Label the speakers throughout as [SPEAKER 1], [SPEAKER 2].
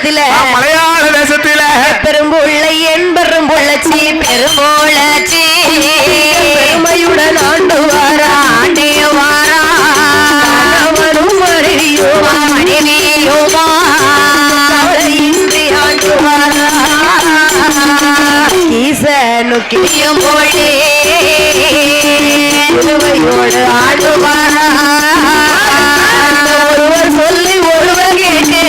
[SPEAKER 1] தேசத்தில
[SPEAKER 2] மலையாள தேசத்தில
[SPEAKER 1] பெரும்புள்ளை என்பெரும் புள்ளச்சி பெரும்போளச்சி பெருமையுடன் ஆண்டு வாரா ஆண்டே வாரா கணவனும் மனைவியுமா மனைவியுமா இன்றி ஆண்டு வாரா ஈசனுக்கியம் போலே பெருமையோடு ஆண்டு வாரா ஒருவர் சொல்லி ஒருவர் கேட்டே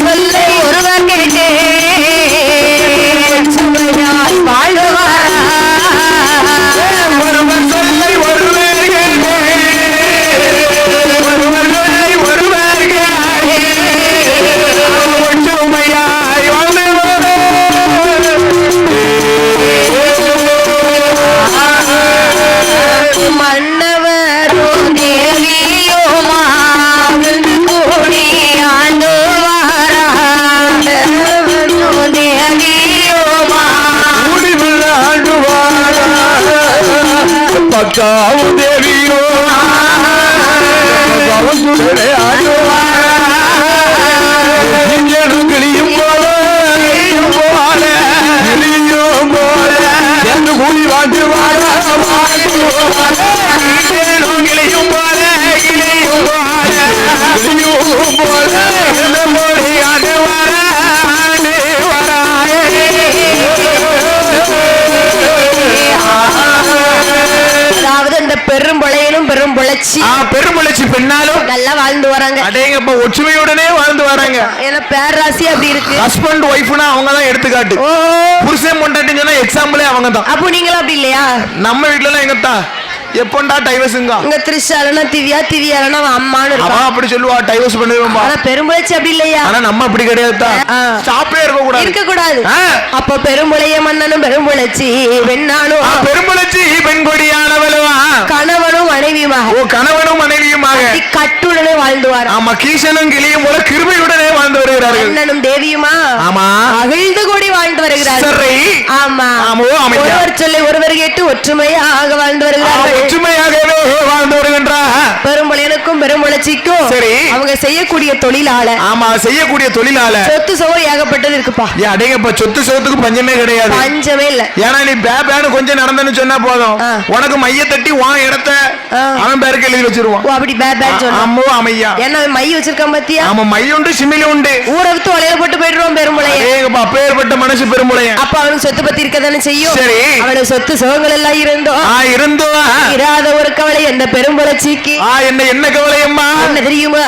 [SPEAKER 1] சொல்லை ஒருவர் கேட்டே சுமையால் வாழ்வாரா
[SPEAKER 2] ஒருவர் சொல்லை ஒருவர் கேட்டே ஒருவர் சொல்லை ஒருவர் கேட்டே ஒற்றுமையாய் வாழ்வாரா
[SPEAKER 1] மன்னவரோ தேவியோமா கூடி ஆண்டு வாரா தேவியோமா
[SPEAKER 2] முடிவில் ஆண்டு வாரா பக்காவும் தேவியோ ஆண்டு வாரா கிளியும் போல கிளியும் போல என்று கூலி வாண்டு வாரா கிளியும் போல கிளியும் போல கிளியும் போல மொழி ஆண்டு வாரா
[SPEAKER 1] அதாவது அந்த பெரும்புளையனும் பெரும்புளச்சி
[SPEAKER 2] பெருமுளைச்சி பெண்ணாலும்
[SPEAKER 1] நல்லா வாழ்ந்து வராங்க
[SPEAKER 2] அடேங்கப்பா ஒற்றுமையுடனே வாழ்ந்து வராங்க
[SPEAKER 1] ஏன்னா பேராசி அப்படி இருக்கு
[SPEAKER 2] ஹஸ்பண்ட் ஒய்ஃப்னா அவங்க தான் எடுத்துக்காட்டு
[SPEAKER 1] ஓ
[SPEAKER 2] புருஷன் பொண்டாட்டின்னு சொன்னா எக்ஸாம்பிளே அவங்க தான்
[SPEAKER 1] அப்போ நீங்களும் அப்படி இல்லையா
[SPEAKER 2] நம்ம வீட்டுல எல்லாம் எங்கத்தா எப்பண்டா டைவர்ஸுங்க
[SPEAKER 1] உங்க த்ரிஷாலனா திவ்யா திவ்யாலனா அம்மான்னு இருக்கா
[SPEAKER 2] அவன் அப்படி சொல்லுவா டைவர்ஸ் பண்ணிடுவோம்பா
[SPEAKER 1] ஆனா பெரும்புளச்சி அப்படி இல்லையா
[SPEAKER 2] ஆனா நம்ம அப்படி கிடையாதுதா ஸ்டாப்பே இருக்க கூடாது
[SPEAKER 1] இருக்க கூடாது அப்ப பெரும்புளைய மன்னனும் பெரும்புளச்சி பெண்ணாலும்
[SPEAKER 2] பெருமுளைச்சி பெண் கொடியானவளுவா
[SPEAKER 1] கணவனும் மனைவியுமாக
[SPEAKER 2] ஓ கணவனும் மனைவியுமாக
[SPEAKER 1] கட்டுடனே வாழ்ந்துவார்
[SPEAKER 2] ஆமா கீசனும் கிளியும் போல கிருபையுடனே வாழ்ந்து வருகிறார்கள்
[SPEAKER 1] அண்ணனும் தேவியுமா
[SPEAKER 2] ஆமா
[SPEAKER 1] மகிழ்ந்து கூடி வாழ்ந்து வருகிறார்கள்
[SPEAKER 2] சரி
[SPEAKER 1] ஆமா
[SPEAKER 2] ஆமோ அமைதியா
[SPEAKER 1] ஒருவர் சொல்லி ஒருவர் கேட்டு ஒற்றுமையாக வாழ்ந்து வருகிறார்கள்
[SPEAKER 2] ஒற்றுமையாகவே வாழ்ந்து வருகின்றார்
[SPEAKER 1] பெரும்புளையனுக்கும் பெரும்புளச்சிக்கும்
[SPEAKER 2] சரி
[SPEAKER 1] அவங்க செய்யக்கூடிய தொழிலாள
[SPEAKER 2] ஆமா செய்யக்கூடிய தொழிலாள
[SPEAKER 1] சொத்து சோறு ஏகப்பட்டது இருக்குப்பா
[SPEAKER 2] அடேங்கப்பா சொத்து சோத்துக்கு பஞ்சமே கிடையாது
[SPEAKER 1] பஞ்சமே இல்ல
[SPEAKER 2] ஏன்னா நீ பேபேன்னு கொஞ்சம் நடந்தன்னு சொன்னா போதும் உனக்கு மைய தட்டி உன் இடத்த அவன் பேருக்கு எழுதி வச்சிருவான்
[SPEAKER 1] அப்படி பேபேன்னு சொன்னா
[SPEAKER 2] அம்மோ அமையா
[SPEAKER 1] என்ன மை வச்சிருக்கான் பத்தியா
[SPEAKER 2] ஆமா மை உண்டு சிமிலி உண்டு
[SPEAKER 1] ஊரை விட்டு வலையில போட்டு போயிடுவோம் பெரும்புளைய
[SPEAKER 2] அடேங்கப்பா அப்பேற்பட்ட மனசு பெருமுளையன்
[SPEAKER 1] அப்ப அவனுக்கு சொத்து பத்தி இருக்கதானே செய்யும்
[SPEAKER 2] சரி
[SPEAKER 1] அவனுக்கு சொத்து சுகங்கள் எல்லாம் இருந்தோம்
[SPEAKER 2] இருந்தோம்
[SPEAKER 1] இராத ஒரு கவலை எந்த பெரும்புளச்சிக்கு
[SPEAKER 2] என்ன கவலையம்மா
[SPEAKER 1] என்ன தெரியுமா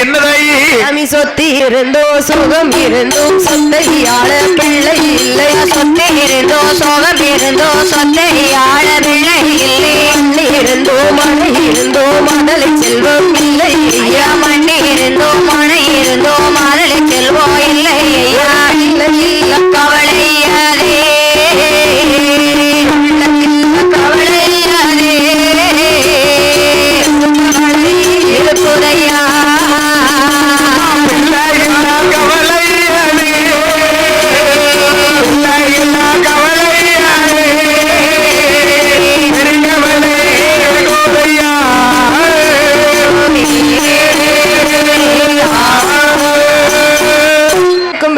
[SPEAKER 2] என்னதாயி
[SPEAKER 1] சாமி சொத்தி இருந்தோ சுகம் இருந்தோ சொத்தையாள பிள்ளை இல்லை சொத்தை இருந்தோ சுகம் இருந்தோ சொத்தையாள பிள்ளை இல்லை மண்ணி இருந்தோ மழை இருந்தோ மதலை செல்வம் இல்லை ஐயா மண்ணி இருந்தோ மழை இருந்தோ மதலை செல்வம் இல்லை ஐயா இல்லை கவலையாதே கவலையாதே இருக்குதையா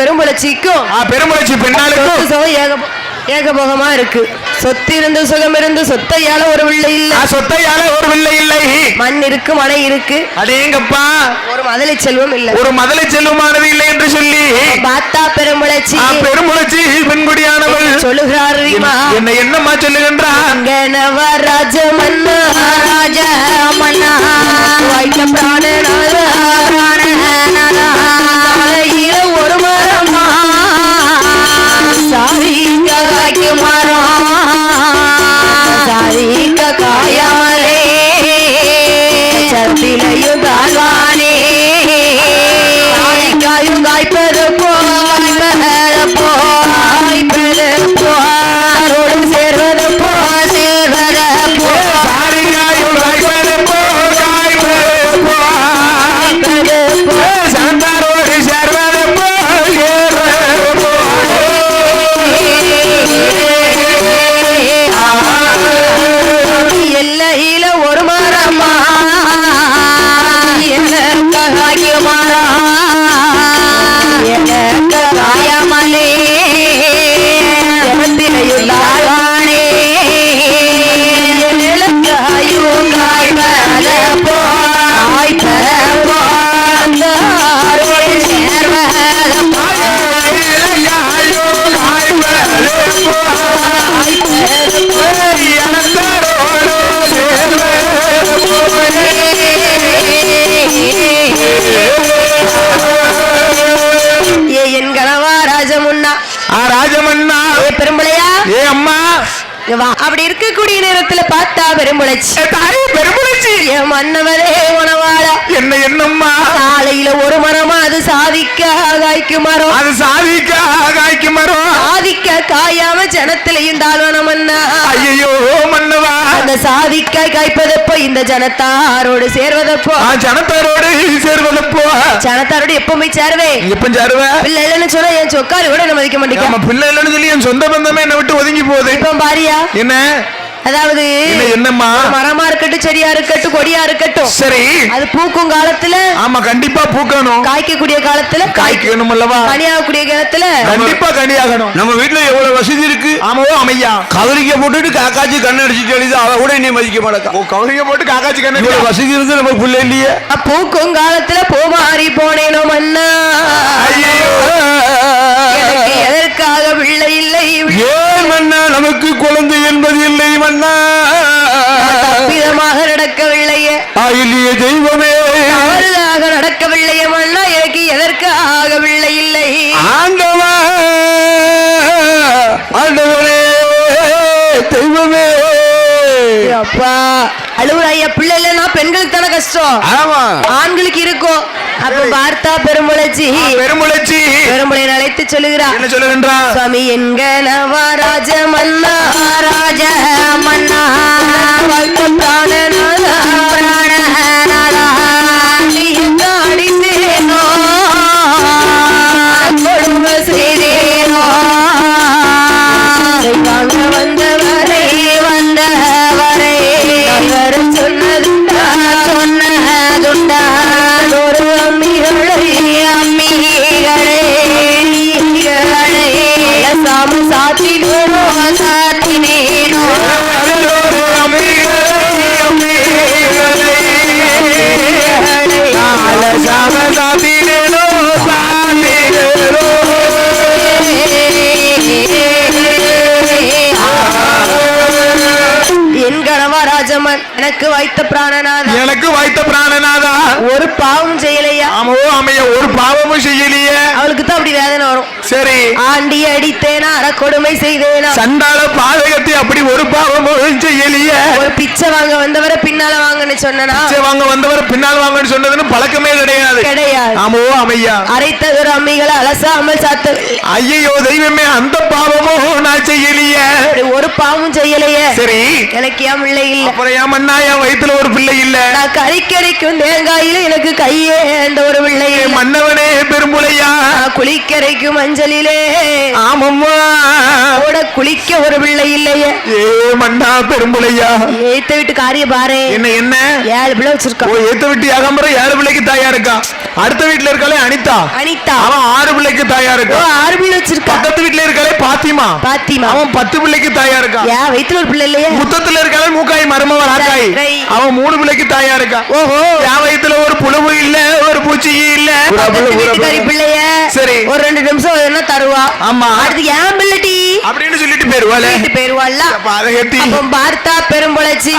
[SPEAKER 1] பெரும்புளச்சிக்கும்
[SPEAKER 2] பெருமுளைச்சி பெண்ணாளுக்கும்
[SPEAKER 1] ஏகபோகமா இருக்கு சொத்து இருந்து சுகம் இருந்து சொத்தையால ஒரு பிள்ளை இல்ல
[SPEAKER 2] சொத்தையால ஒரு பிள்ளை இல்லை
[SPEAKER 1] மண் இருக்கு மனை இருக்கு
[SPEAKER 2] அடேங்கப்பா
[SPEAKER 1] ஒரு மதலை செல்வம் இல்ல
[SPEAKER 2] ஒரு மதலை செல்வமானது இல்லை என்று சொல்லி
[SPEAKER 1] பாத்தா பெருமுளச்சி
[SPEAKER 2] பெருமுளைச்சி பெண்குடியானவள்
[SPEAKER 1] சொல்லுகிறார்
[SPEAKER 2] என்ன என்னம்மா சொல்லுகின்றான்
[SPEAKER 1] ராஜ மன்னா ராஜ மன்னா வாய்க்க பிராணநாத ஒரு மரமா சாரிக்க காய்க்கு மரம் சாரிக்க காயாமலே சத்திலையும் தாழ்வானே காயும் காய்ப்பது போய்பது சேர்வது போ சேர்வத போ
[SPEAKER 2] சாந்தாரோடு
[SPEAKER 1] இங்க வா. அப்படி இருக்கக்கூடிய நேரத்துல பார்த்தா பெரும்புழைச்சி
[SPEAKER 2] தாயே பெருமுளைச்சி
[SPEAKER 1] என் மன்னவரே உணவாளா
[SPEAKER 2] என்னம்மா
[SPEAKER 1] காலையில ஒரு மரமா அது சாதிக்க காய்க்கு மரம்
[SPEAKER 2] அது சாதிக்க காய்க்கு மரம்
[SPEAKER 1] சாதிக்க காயாம ஜனத்திலையும் தாழ்வனம் மன்னா
[SPEAKER 2] ஐயோ மன்னவா
[SPEAKER 1] அந்த சாதிக்க காய்ப்பதப்போ இந்த ஜனத்தாரோடு சேர்வதப்போ
[SPEAKER 2] ஜனத்தாரோடு சேர்வதப்போ
[SPEAKER 1] ஜனத்தாரோடு எப்பவுமே சேருவே
[SPEAKER 2] எப்ப சேருவ
[SPEAKER 1] பிள்ளை இல்லைன்னு சொன்னா என் சொக்காரு கூட என்ன மதிக்க மாட்டேங்க
[SPEAKER 2] நம்ம பிள்ளை இல்லைன்னு சொல்லி என் சொந்த பந்தமே என்ன விட்டு ஒதுங்கி போகுது
[SPEAKER 1] இப்ப பாரியா
[SPEAKER 2] என்ன
[SPEAKER 1] அதாவது
[SPEAKER 2] என்னம்மா
[SPEAKER 1] மரமா இருக்கட்டும் செடியா இருக்கட்டும் கொடியா இருக்கட்டும்
[SPEAKER 2] சரி
[SPEAKER 1] அது பூக்கும் காலத்துல
[SPEAKER 2] ஆமா கண்டிப்பா பூக்கணும்
[SPEAKER 1] காய்க்கக்கூடிய காலத்துல
[SPEAKER 2] காய்க்கணும் அல்லவா
[SPEAKER 1] கனியாகக்கூடிய காலத்துல
[SPEAKER 2] கண்டிப்பா கனியாகணும்
[SPEAKER 3] நம்ம வீட்டுல எவ்வளவு வசதி இருக்கு
[SPEAKER 2] ஆமாவோ அமையா
[SPEAKER 3] கவரிக்க போட்டுட்டு காக்காச்சி கண்ணு அடிச்சுட்டு எழுதி அவ கூட என்னை மதிக்க மாட்டா
[SPEAKER 2] கவரிங்க போட்டு காக்காச்சி கண்ணு
[SPEAKER 3] இவ்வளவு வசதி இருந்து நம்ம பிள்ளை இல்லையே
[SPEAKER 1] பூக்கும் காலத்துல பூ மாறி போனேனோ மன்னா எனக்கு எதற்காக பிள்ளை இல்லை
[SPEAKER 3] ஏன் மன்னா நமக்கு குழந்தை என்பது இல்லை மன்னா
[SPEAKER 1] தப்பிதமாக நடக்கவில்லையே
[SPEAKER 3] இல்லையே தெய்வமே
[SPEAKER 1] தவறுதாக நடக்கவில்லையே மன்னா எனக்கு எதற்காக பிள்ளை இல்லை
[SPEAKER 3] ஆண்டவா ஆண்டவரே தெய்வமே
[SPEAKER 1] அப்பா அழுவுறாய்யா பிள்ளை இல்லைன்னா பெண்களுக்கு தானே கஷ்டம்
[SPEAKER 3] ஆமா
[SPEAKER 1] ஆண்களுக்கு இருக்கும் அப்ப பார்த்தா பெருமுளைச்சி பெருமுளை அழைத்து சொல்லுகிறார்
[SPEAKER 2] என்ன சொல்லுகின்றான்
[SPEAKER 1] சுவாமி என்க நவராஜ மன்னா ராஜ மன்னா வாழ்க்கை பிராணநாதா பிராணநாதா நீ என்ன அடித்தேனோ கொடுமை செய்தேனோ வாங்க வந்தவரை வர சொன்னதுண்டா ஒரு அம்மிகளை சாமி சாத்தினேனோ என் கணவா ராஜமன் எனக்கு வைத்த பிராணநாதா ஒரு பாவம் செய்யலையா
[SPEAKER 2] ஆமாவோ அமைய ஒரு பாவமும் செய்யலையே
[SPEAKER 1] அவளுக்கு தான் அப்படி வேதனை வரும்
[SPEAKER 2] சரி
[SPEAKER 1] ஆண்டி அடித்தேனா அறக்கொடுமை செய்தேனா
[SPEAKER 2] சண்டாள பாதகத்தை அப்படி ஒரு பாவமும் செய்யலையே
[SPEAKER 1] ஒரு பிச்சை வாங்க வந்தவரை பின்னால வாங்கன்னு சொன்னா
[SPEAKER 2] வாங்க வந்தவர் பின்னால் வாங்கன்னு சொன்னதுன்னு பழக்கமே கிடையாது ஆமாவோ அமையா
[SPEAKER 1] அரைத்த ஒரு அம்மிகளை அலசாமல் சாத்த
[SPEAKER 2] ஐயோ தெய்வமே அந்த பாவமும் நான் செய்யலையே
[SPEAKER 1] ஒரு பாவமும் செய்யலையே
[SPEAKER 2] சரி
[SPEAKER 1] எனக்கு ஏன் பிள்ளை இல்ல
[SPEAKER 2] அப்புறம் ஏன் மன்னா என் வயித்துல ஒரு பிள்ளை இல்ல
[SPEAKER 1] நான் கறிக்கரைக்கும் தேங்காயில எனக்கு கையே அந்த ஒரு பிள்ளை
[SPEAKER 2] மன்னவனே பெரும்புலையா
[SPEAKER 1] குளிக்கரைக்கும் மஞ்சளிலே
[SPEAKER 2] ஆமம்மா
[SPEAKER 1] கூட குளிக்க ஒரு பிள்ளை இல்லையே
[SPEAKER 2] ஏ மன்னா பெரும்புலையா
[SPEAKER 1] ஏத்த வீட்டு காரிய பாரு
[SPEAKER 2] என்ன
[SPEAKER 1] 7 பிள்ளை வச்சிருக்கான்
[SPEAKER 2] ஏத்த வீட்டு ஏகம்பர 7 பிள்ளைக்கு தாயா இருக்கா அடுத்த வீட்டுல இருக்காளே அனிதா அவன் 6 பிள்ளைக்கு தாயா இருக்கா
[SPEAKER 1] 6 பிள்ளை வச்சிருக்கா
[SPEAKER 2] பக்கத்து வீட்டுல இருக்காளே பாத்திமா அவன் 10 பிள்ளைக்கு தாயா இருக்கா
[SPEAKER 1] ஏன் வயித்துல ஒரு பிள்ளை இல்லையே
[SPEAKER 2] முத்தத்துல இருக்காளே மூக்காய் மருமவ ராக்காய் அவன் 3 பிள்ளைக்கு தாயா இருக்கா
[SPEAKER 1] ஓஹோ
[SPEAKER 2] என் வயித்துல ஒரு புழுவு இல்ல ஒரு பூச்சி இல்ல
[SPEAKER 1] பிள்ளைய
[SPEAKER 2] சரி
[SPEAKER 1] ஒரு 2 நிமிஷம் என்ன தருவா
[SPEAKER 2] ஆமா
[SPEAKER 1] அடுத்து ஏன் பிள்ளை
[SPEAKER 2] அப்படின்னு சொல்லிட்டு போயிருவாள்
[SPEAKER 1] பார்த்தா பெரும்புழைச்சி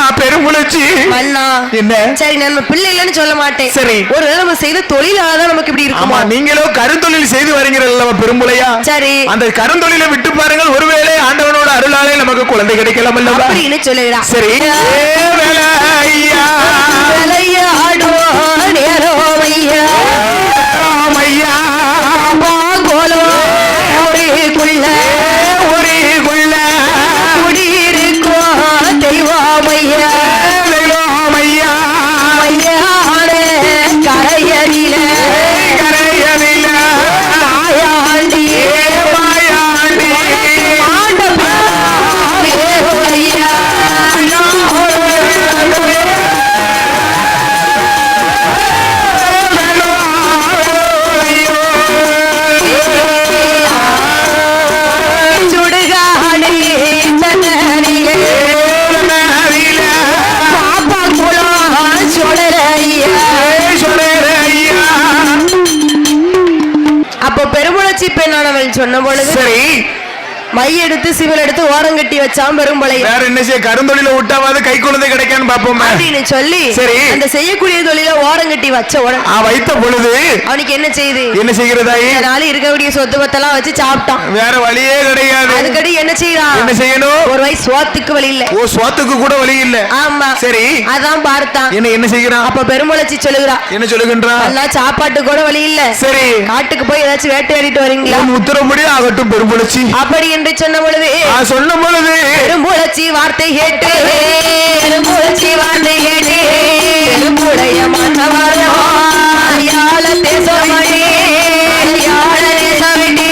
[SPEAKER 2] மன்னா என்ன
[SPEAKER 1] சரி நம்ம பிள்ளை இல்லைன்னு சொல்ல மாட்டேன்
[SPEAKER 2] சரி
[SPEAKER 1] ஒரு நம்ம செய்த தொழிலாதான் நமக்கு இப்படி இருக்குமா
[SPEAKER 2] நீங்களோ கருந்தொழில் செய்து வரீங்களா பெரும்புலையா சரி அந்த கருந்தொழிலை விட்டு பாருங்கள் ஒருவேளை ஆண்டவனோட அருளாலே நமக்கு குழந்தை கிடைக்கலாம் அல்லவா அப்படின்னு சொல்லுகிறான் சரி
[SPEAKER 1] சொன்ன பொழுது
[SPEAKER 2] சரி
[SPEAKER 1] மை எடுத்து சிவில் எடுத்து ஓரம் கட்டி வச்சான் பெரும்புளையன்.
[SPEAKER 2] வேற என்ன செய்ய, கருந்தொழில விட்டாவது கை குழந்தை கிடைக்கான்னு பாப்போம்
[SPEAKER 1] அப்படின்னு சொல்லி
[SPEAKER 2] சரி
[SPEAKER 1] அந்த செய்யக்கூடிய தொழில ஓரம் கட்டி வச்ச உடனே
[SPEAKER 2] வைத்த பொழுது
[SPEAKER 1] அவனுக்கு என்ன செய்யுது,
[SPEAKER 2] என்ன செய்கிறதாயி,
[SPEAKER 1] அதனால இருக்கக்கூடிய சொத்து பத்தெல்லாம் வச்சு சாப்பிட்டான்.
[SPEAKER 2] வேற வழியே கிடையாது.
[SPEAKER 1] அதுக்கடி என்ன செய்யறான்,
[SPEAKER 2] என்ன செய்யணும்,
[SPEAKER 1] ஒரு வயசு சோத்துக்கு வழி இல்ல.
[SPEAKER 2] ஓ சோத்துக்கு கூட வழி இல்ல.
[SPEAKER 1] ஆமா
[SPEAKER 2] சரி
[SPEAKER 1] அதான் பார்த்தான்.
[SPEAKER 2] என்ன செய்கிறான்,
[SPEAKER 1] அப்ப பெருமுளைச்சி சொல்லுகிறா, என்ன
[SPEAKER 2] சொல்லுகின்றான்,
[SPEAKER 1] எல்லாம் சாப்பாட்டு கூட வழி இல்ல.
[SPEAKER 2] சரி
[SPEAKER 1] காட்டுக்கு போய் ஏதாச்சும் வேட்டையாடிட்டு வரீங்களா,
[SPEAKER 2] உத்தரவுப்படி ஆகட்டும் பெருமுளைச்சி
[SPEAKER 1] அப்படி என்று சொன்ன பொழுது பெருமுளைச்சி வார்த்தை கேட்டு பெருமுளைச்சி வார்த்தை கேட்டு பெருமுடைய மன்னவாரோ யாழ தேசமணி யாழ தேசமணி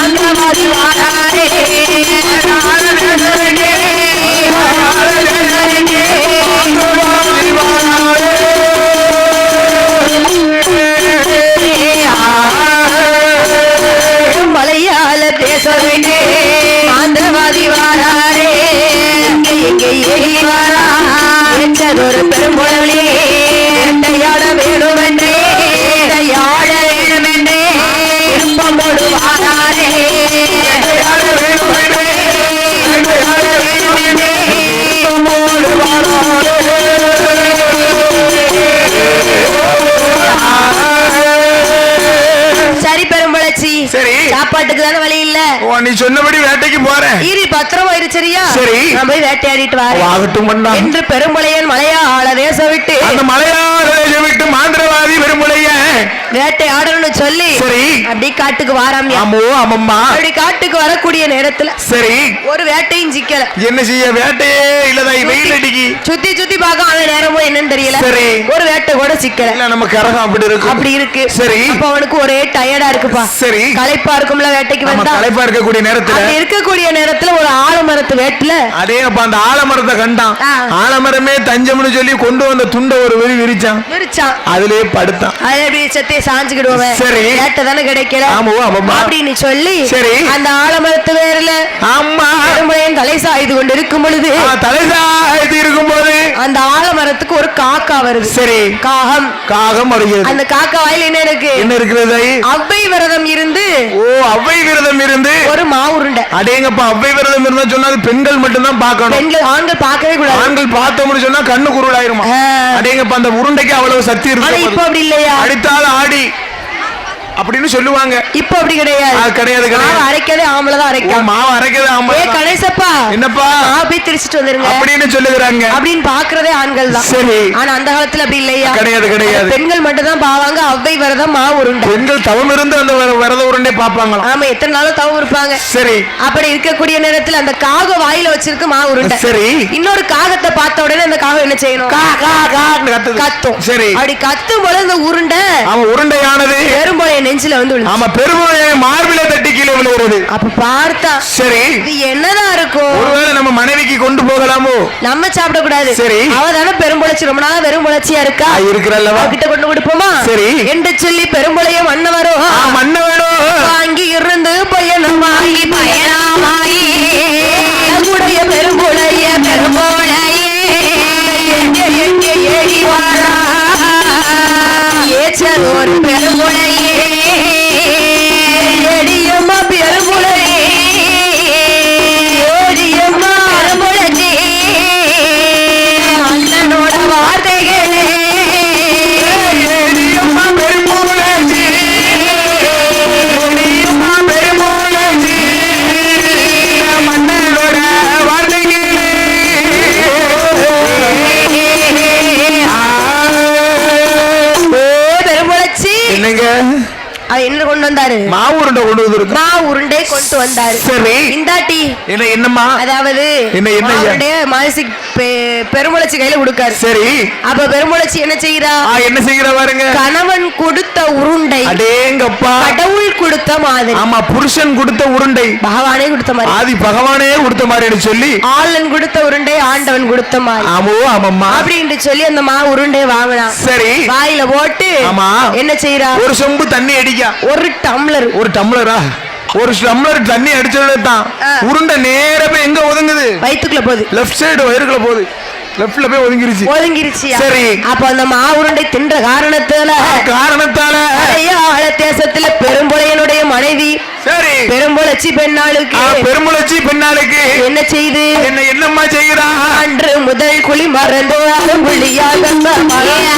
[SPEAKER 1] அந்த மாதிரி வாராரே மலையாள தேசமணி ஆந்திரவாதி வாராரே எங்கே ஏறி வாரா ஒரு பெரும்புழலி வேட்டையாட வேணுமென்றே யாழ வேணுமென்றே விருப்பமோடு வாராரே சரி பெரும்புளச்சி, சரி சாப்பாட்டுக்கு தானே வழி இல்ல.
[SPEAKER 2] நீ சொன்னபடி வேட்டைக்கு போறேன்,
[SPEAKER 1] பத்திரம் சரியா,
[SPEAKER 2] சரி
[SPEAKER 1] நான் போய் வேட்டையாடிட்டு வரேன் என்று பெரும்புளையன் மலையாள தேசம் விட்டு
[SPEAKER 2] அந்த மலையாள தேசம் விட்டு மாந்திரவாதி பெரும்புளையன்
[SPEAKER 1] வேட்டையாடணும்னு சொல்லி சரி அப்படி காட்டுக்கு வாராம். அப்படி காட்டுக்கு வரக்கூடிய நேரத்துல சரி ஒரு வேட்டையும் சிக்கல. என்ன செய்ய, வேட்டையே இல்லதாய், வெயில் அடிக்கி சுத்தி சுத்தி பார்க்க அவன் நேரமும் என்னன்னு தெரியல. சரி ஒரு வேட்டை கூட சிக்கல. நம்ம கரகம் அப்படி இருக்கு. சரி அப்ப அவனுக்கு ஒரே டயர்டா இருக்குப்பா. சரி களைப்பா இருக்கும்ல, வேட்டைக்கு வந்தா களைப்பா இருக்கக்கூடிய நேரத்துல ஒரு ஆலமரத்து வேட்டுல அதே அப்ப அந்த ஆலமரத்தை கண்டான். ஆலமரமே தஞ்சம்னு சொல்லி கொண்டு வந்த துண்டை ஒரு விரிச்சான். அதுலயே படுத்தான். செத்தே சாஞ்சுக்கிடுவோம். சரி வேட்டை தானே கிடைக்கல அப்படின்னு சொல்லி சரி அந்த ஆலமரத்து வேர்ல அம்மா பெரும்புளையன் தலை சாய்து கொண்டு இருக்கும் பொழுது அந்த ஆலமரத்துக்கு ஒரு காக்கா வருது. சரி காகம் வருகிறது. அந்த காக்கா வாயில என்ன இருக்கிறது, அவ்வை விரதம் இருந்து அவ்வை விரதம் இருந்து ஒரு மாவுருண்டை. அடேங்கப்பா, அவ்வை விரதம் இருந்தா சொன்னா பெண்கள் மட்டும் தான் பார்க்கணும், பெண்கள் ஆண்கள் பார்க்கவே கூடாது. ஆண்கள் பார்த்தோம்னு சொன்னா கண்ணு குருடாயிருமா. அடேங்கப்பா, அந்த உருண்டைக்கு அவ்வளவு சக்தி இருக்கு. இப்ப அப்படி இல்லையா, அடித்தால் ஆடி அப்படின்னு சொல்லுவாங்க. இப்ப அப்படி கிடையாது. கிடையாது கிடையாது. அரைக்கதே ஆம்பளை தான் அரைக்கும். மாவு அரைக்கதே ஆம்பளை. ஏ கணேசப்பா, என்னப்பா போய் திரிச்சிட்டு வந்துருங்க அப்படின்னு சொல்லுறாங்க. அப்படின்னு பாக்குறதே ஆண்கள் தான். சரி ஆனா அந்த காலத்துல அப்படி இல்லையா, கிடையாது கிடையாது. பெண்கள் மட்டும் தான் பாவாங்க அவ்வை விரதம் மாவு உருண்டை. பெண்கள் தவம் இருந்து அந்த விரத உருண்டை பாப்பாங்க. ஆமா எத்தனை நாளும் தவம் இருப்பாங்க. சரி அப்படி இருக்கக்கூடிய நேரத்துல அந்த காக வாயில வச்சிருக்கு மாவு உருண்டை. சரி இன்னொரு காகத்தை பார்த்த உடனே அந்த காகம் என்ன செய்யணும், கத்தும். சரி அப்படி கத்தும் போது அந்த உருண்டை உருண்டையானது பெரும்புளைய நெஞ்சில வந்து ஆமா பெரும்புளைய மார்பில தட்டி கீழே விழுகிறது. அப்ப பார்த்தா சரி இது என்னதான் இருக்கும், ஒருவேளை நம்ம மனைவிக்கு கொண்டு போகலாமோ, நம்ம சாப்பிட கூடாது. சரி அவ தானே பெரும்புளைச்சி ரொம்ப நாளா பெரும்புளைச்சியா இருக்கா இருக்கிறல்லவா, கிட்ட கொண்டு கொடுப்போமா. சரி என்று சொல்லி பெரும்புளைய மன்னவரோ மன்னவரோ வாங்கி இருந்து பையனும் வாங்கி பயணமாயி நம்முடைய பெரும்புளைய பெரும்புளையே எங்கே ஏறி வாரா ஏச்சல் ஒரு பெரும்புளையே எடியம்மா பெரும்புளையே எடியம்மா பெரும்புளைச்சி அண்ணனோட வார்த்தைகளே எடியம்மா பெரும்புளைச்சி எடியம்மா பெரும்புளைச்சி அண்ணனோட வார்த்தைகளே. என்னங்க என்ன கொண்டு வந்தாரு, மாவு உருண்டை கொண்டு வந்தாரு. மாவு உருண்டை கொண்டு வந்தாரு. சரி இந்தாட்டி என்னம்மா, அதாவது என்ன மாசி பெருமுளைச்சி கையில கொடுக்காரு. சரி அப்ப பெருமுளைச்சி என்ன செய்யறா, என்ன செய்யறா பாருங்க, கணவன் கொடுத்த உருண்டை அடேங்கப்பா கடவுள் கொடுத்த மாதிரி. ஆமா புருஷன் கொடுத்த உருண்டை பகவானே கொடுத்த மாதிரி, ஆதி பகவானே கொடுத்த மாதிரி சொல்லி ஆளன் கொடுத்த உருண்டை ஆண்டவன் கொடுத்த மாதிரி. ஆமோ ஆமாம்மா அப்படின்னு சொல்லி அந்த மாவு உருண்டையை வாங்கினா. சரி வாயில போட்டு ஆமா என்ன செய்யறா, ஒரு சொம்பு தண்ணி அடிக்க, ஒரு டம்ளர் ஒரு டம்ளர் தண்ணி அடிச்சதுதான் உருண்டை நேரமே எங்க ஒதுங்குது, வயிற்றுக்குள்ள போகுது, லெஃப்ட் சைடு வயிறுக்குள்ள போகுது.
[SPEAKER 2] லெஃப்ட்ல போய் ஒதுங்கிருச்சு சரி.
[SPEAKER 1] அப்ப அந்த மாவுருண்டை தின்ற காரணத்தால மலையாள தேசத்துல பெரும்புலையனுடைய மனைவி
[SPEAKER 2] சரி
[SPEAKER 1] பெரும்புலச்சி பெண்ணாளுக்கு என்ன செய்து
[SPEAKER 2] என்னம்மா செய்கிறா?
[SPEAKER 1] அன்று முதல் குழி மறந்து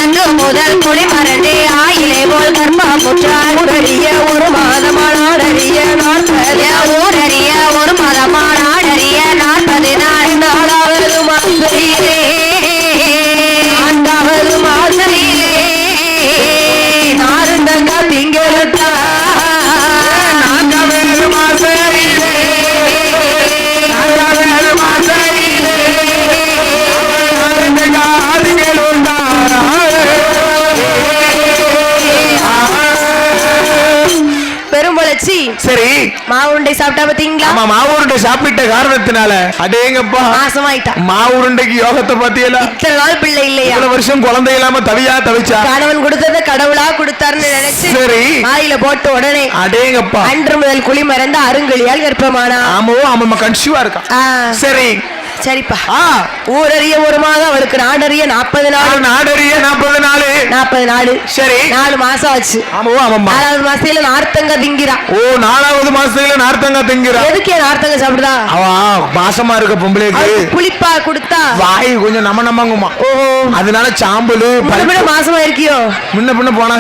[SPEAKER 1] அன்று முதல் குழி மறந்து ஆயிலே போல் கர்ப்பா முற்றால் ஊரறிய ஒரு மாதமானாடறிய 40 நாள் 4வது மாசத்திலே நாருந்தங்க திங்களத்தா பெரும்புலச்சி
[SPEAKER 2] சரி
[SPEAKER 1] மாவுருண்டை சாப்பிட்டா பாத்தீங்களா?
[SPEAKER 2] ஆமா, மாவுருண்டை சாப்பிட்ட காரணத்தினால அடேங்கப்பா
[SPEAKER 1] நாசமாயிட்டா.
[SPEAKER 2] மாவுருண்டைக்கு யோகத்தை பாத்தியல.
[SPEAKER 1] இத்தனை நாள் பிள்ளை இல்லையா,
[SPEAKER 2] இவ்வளவு வருஷம் குழந்தை இல்லாம தவிச்சா
[SPEAKER 1] கணவன் கொடுத்தத கடவுளா கொடுத்தாருன்னு நினைச்சு
[SPEAKER 2] சரி
[SPEAKER 1] வாயில போட்ட உடனே
[SPEAKER 2] அடேங்கப்பா
[SPEAKER 1] அன்று முதல் குழி மறந்த அருங்கலியால் கர்ப்பமானா.
[SPEAKER 2] ஆமா கன்சியூவா இருக்கா. சரி
[SPEAKER 1] சரிப்பா. ஊரறிய ஒரு மாதம், அவளுக்கு நாடறிய 40 நாள்.
[SPEAKER 2] சரி
[SPEAKER 1] 4 மாசம் ஆச்சு. 4வது மாசத்துல நார்த்தங்க திங்கிறா.
[SPEAKER 2] 4வது மாசத்துல நார்த்தங்க திங்கிறா.
[SPEAKER 1] எதுக்கு நார்த்தங்க சாப்பிடுதா?
[SPEAKER 2] மாசமா இருக்க பொம்பளைக்கு
[SPEAKER 1] புளிப்பா கொடுத்தா
[SPEAKER 2] வாய் கொஞ்சம் நமங்குமா. அதனால சாம்பலு
[SPEAKER 1] மாசமா இருக்கியோ
[SPEAKER 2] முன்ன போனா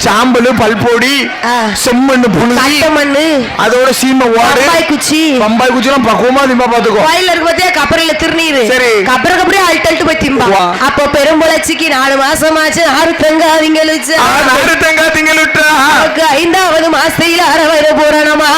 [SPEAKER 2] சாம்பலு பல்பொடி செம்மண்ணு புண்ணு அதோட சீமை ஓடு பம்பாய் குச்சிலாம் பக்குவமா திம்பா பாத்துக்கோ.
[SPEAKER 1] கோயில இருக்க பத்தியா கப்பரில திருநீரு கப்பரை அல்ட்டு போய் திம்பா. அப்போ பெரும்புலச்சிக்கு 4 மாசமாச்சு. நாருத்தங்கா திங்களுச்சு.
[SPEAKER 2] 5வது மாசத்துல
[SPEAKER 1] பூரணமா.